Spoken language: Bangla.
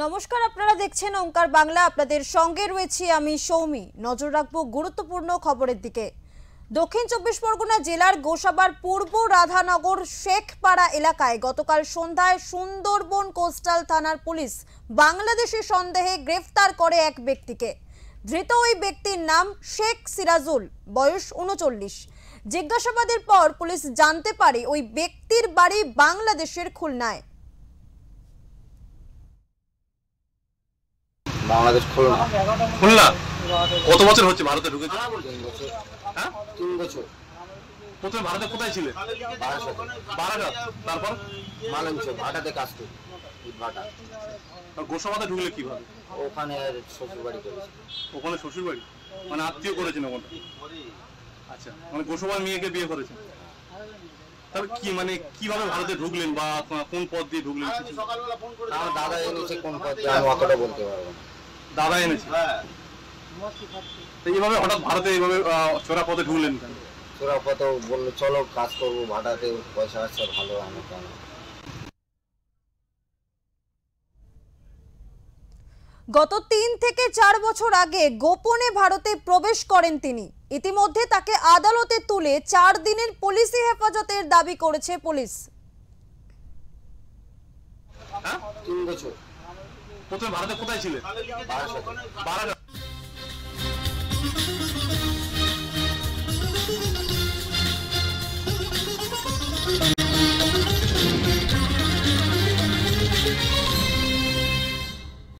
নমস্কার, আপনারা দেখছেন ওঙ্কার বাংলা। আপনাদের সঙ্গে রয়েছি আমি সৌমি। নজর রাখবো গুরুত্বপূর্ণ খবরের দিকে। দক্ষিণ চব্বিশ পরগনা জেলার গোসাবার পূর্ব রাধানগর শেখপাড়া এলাকায় গতকাল সন্ধ্যায় সুন্দরবন কোস্টাল থানার পুলিশ বাংলাদেশি সন্দেহে গ্রেফতার করে এক ব্যক্তিকে। ধৃত ওই ব্যক্তির নাম শেখ সিরাজুল, বয়স 39। জিজ্ঞাসাবাদের পর পুলিশ জানতে পারে ওই ব্যক্তির বাড়ি বাংলাদেশের খুলনায়। বাংলাদেশ খুলনা। খুলনা কত বছর হচ্ছে ভারতে ঢুকেছে? 3 বছর। প্রথমে ভারতে কোথায় ছিলেন? বারাসাত। তারপর মালঞ্চ ভাটাতে কাজ করি, ইট ভাটা। গোসাবাতে ঢুকলে কিভাবে? ওখানে শ্বশুর বাড়ি করেছি। ওখানে শ্বশুর বাড়ি মানে আত্মীয় করেছেন ওখানে? আচ্ছা, মানে গোসাবার মেয়েকে বিয়ে করেছেন। তাহলে কি মানে কিভাবে ভারতে ঢুকলেন বা কোন পথ দিয়ে ঢুকলেন? আমার দাদা এনেছে কোন পথ দিয়ে আমি অতটা বলতে পারবো না। দাদা এনেছে? এইভাবে হঠাৎ ভারতে এইভাবে চোরা পথে ঢুকলেন কেন? চোরা পথে বললো চলো কাজ করবো ভাটাতে, পয়সা আসছে ভালো। আমি কেন? গত 3 থেকে 4 বছর আগে গোপনে ভারতে প্রবেশ করেন তিনি। ইতিমধ্যে তাকে আদালতে তুলে 4 দিনের পুলিশি হেফাজতের দাবি করেছে পুলিশ। 3 বছর। প্রথমে ভারতে কোথায় ছিলেন? বারাসাত।